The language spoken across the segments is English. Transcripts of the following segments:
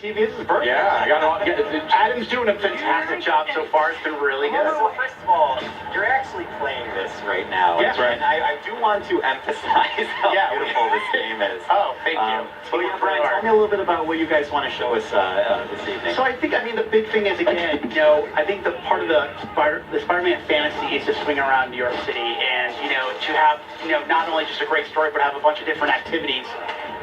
TV. This is perfect. Yeah, I got Adam's doing a fantastic job so far. It's been really good. So first of all, you're actually playing this right now. Yeah, right. And I do want to emphasize how beautiful this game is. Oh, thank you. So yeah, Brian, tell me a little bit about what you guys want to show us this evening. So I think, the big thing is, again, I think the part of the Spider-Man fantasy is to swing around New York City and, to have, not only just a great story, but have a bunch of different activities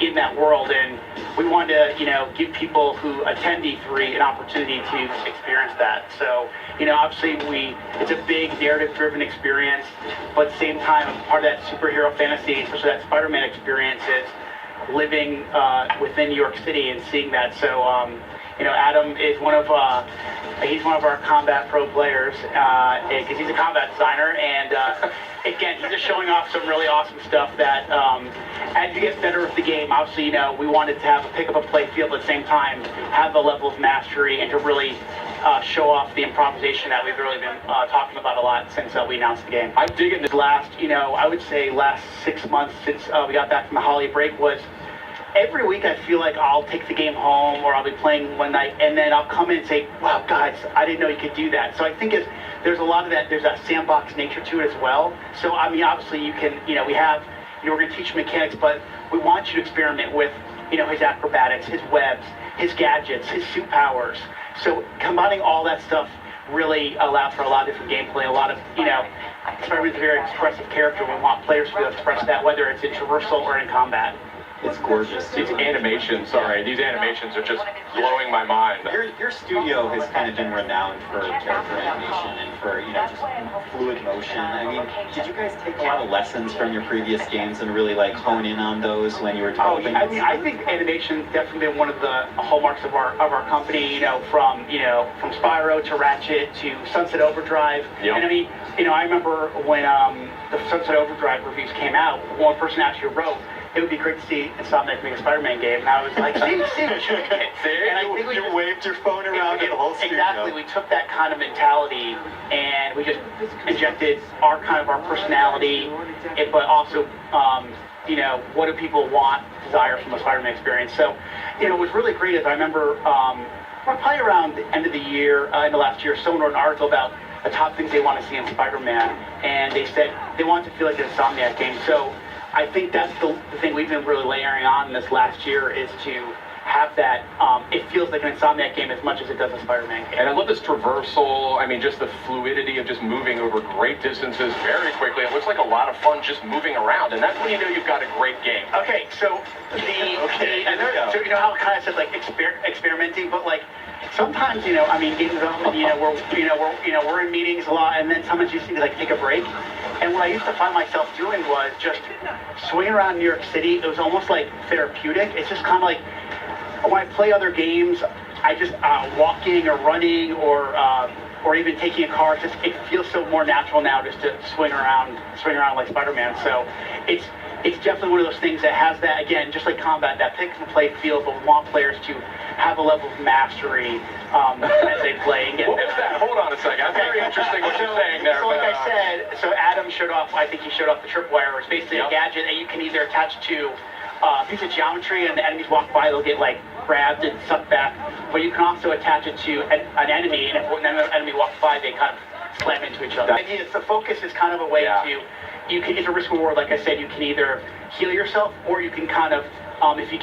in that world. And we wanted to, give people who attend E3 an opportunity to experience that. So, obviously it's a big narrative-driven experience, but at the same time, part of that superhero fantasy, especially that Spider-Man experience, is living within New York City and seeing that. So, Adam is he's one of our combat pro players because he's a combat designer, and again, he's just showing off some really awesome stuff that as you get better with the game, obviously, we wanted to pick up a play field at the same time, have the level of mastery, and to really show off the improvisation that we've really been talking about a lot since we announced the game. I'm digging this last, I would say last 6 months since we got back from the holiday break was every week I feel like I'll take the game home or I'll be playing one night and then I'll come in and say, wow, guys, I didn't know you could do that. So I think there's a lot of that, there's that sandbox nature to it as well. So, obviously you can, we have, we're going to teach mechanics, but we want you to experiment with, his acrobatics, his webs, his gadgets, his suit powers. So combining all that stuff really allows for a lot of different gameplay, a lot of, Spider-Man's a very expressive character. We want players to be able to express that, whether it's in traversal or in combat. It's gorgeous. These animations, these animations are just blowing my mind. Your studio has kind of been renowned for character animation and for, just fluid motion. Did you guys take a lot of lessons from your previous games and really hone in on those when you were developing? I think animation's definitely been one of the hallmarks of our company. From Spyro to Ratchet to Sunset Overdrive. Yep. And I remember when the Sunset Overdrive reviews came out, one person actually wrote, it would be great to see Insomniac make a Spider-Man game. And I was like, see, and I think you waved your phone around the whole studio. Exactly. We took that kind of mentality and we just injected our personality, but also, what do people want, desire from a Spider-Man experience. So, it was really great. As I remember, probably around the end of the year, in the last year, someone wrote an article about the top things they want to see in Spider-Man, and they said they want to feel like an Insomniac game. So I think that's the thing we've been really layering on this last year is to have that, it feels like an Insomniac game as much as it does a Spider-Man game. And I love this traversal, just the fluidity of just moving over great distances very quickly. It looks like a lot of fun just moving around, and that's when you know you've got a great game. Okay, so so how I kind of said experimenting, but sometimes, game development, we're in meetings a lot, and then sometimes you just need to take a break. And what I used to find myself doing was just swinging around New York City. It was almost therapeutic. It's just kind of when I play other games, I just walking or running or even taking a car. It feels so more natural now just to swing around like Spider-Man. So it's definitely one of those things that has that, again, just like combat, that pick and play feel, but we want players to have a level of mastery as they play. And get what was that? Hold on a second. That's very interesting what you're saying there. So like I said, Adam showed off, I think he showed off the tripwire, which is basically a gadget that you can either attach to a piece of geometry and the enemies walk by, they'll get grabbed and sucked back, but you can also attach it to an enemy, and if an enemy walks by, they kind of slam into each other. The focus is kind of a way to, it's a risk reward, like I said, you can either heal yourself, or you can kind of, if you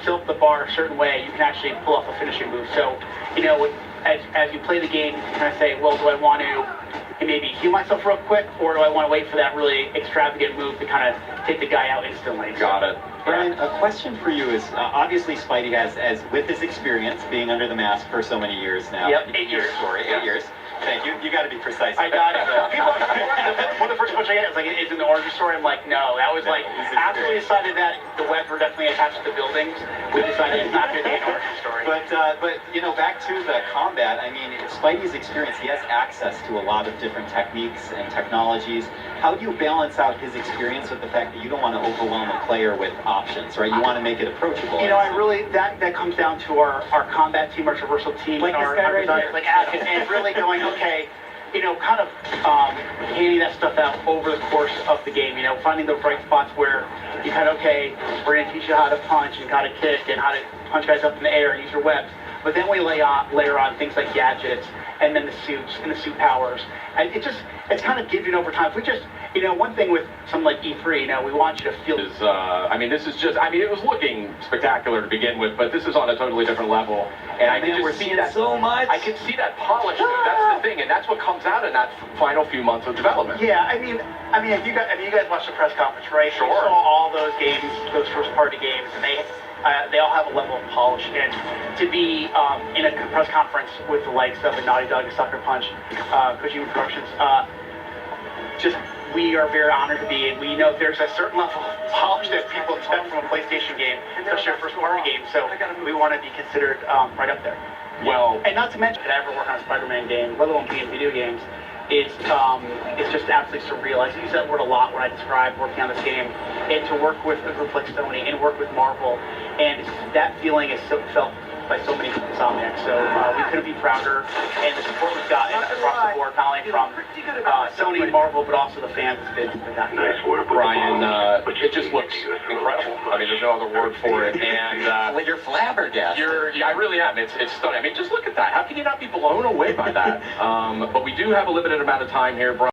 fill up the bar a certain way, you can actually pull off a finishing move. So, as you play the game, you can kind of say, well, do I want to maybe heal myself real quick, or do I want to wait for that really extravagant move to kind of take the guy out instantly? Got it. Brian, a question for you is, obviously Spidey has with his experience being under the mask for so many years now. Yep, 8 years. Story, 8 years. Thank you. You got to be precise. I got it. One of the first questions I get is it's in the origin story. I'm like, no. That was after we decided that the webs were definitely attached to the buildings, we decided it's not going to be an origin story. But back to the combat. Spidey's experience. He has access to a lot of different techniques and technologies. How do you balance out his experience with the fact that you don't want to overwhelm a player with options, right? You want to make it approachable. I really that comes down to our combat team, our traversal team, like our Adam, and really going, okay, kind of handing that stuff out over the course of the game, finding the right spots where you kind of, okay, we're going to teach you how to punch and how to kick and how to punch guys up in the air and use your webs. But then we layer on things like gadgets, and then the suits and the suit powers, and it's kind of given over time. If we just, one thing with something like E3, we want you to feel. This is just, it was looking spectacular to begin with, but this is on a totally different level. And I can just see that so much. I can see that polish. That's the thing, and that's what comes out in that final few months of development. Yeah, I mean, if you guys watched the press conference, right? Sure. You saw all those games, those first-party games, and they all have a level of polish. And to be in a press conference with the likes of Naughty Dog and Sucker Punch, Kojima Productions, we are very honored to be, and we know there's a certain level of polish that people expect from a PlayStation game, especially a first-party game. So we want to be considered right up there. Well, and not to mention, that I ever work on a Spider-Man game, let alone be in video games, it's just absolutely surreal. I use that word a lot when I describe working on this game, and to work with a group like Sony and work with Marvel, and that feeling is so felt by so many Insomniacs. So we couldn't be prouder, and the support we've gotten across the board, not only from Sony and Marvel, but also the fans, has been spectacular. Brian, it just looks incredible. There's no other word for it. And well, you're flabbergasted. I really am. It's stunning. Just look at that. How can you not be blown away by that? But we do have a limited amount of time here, Brian.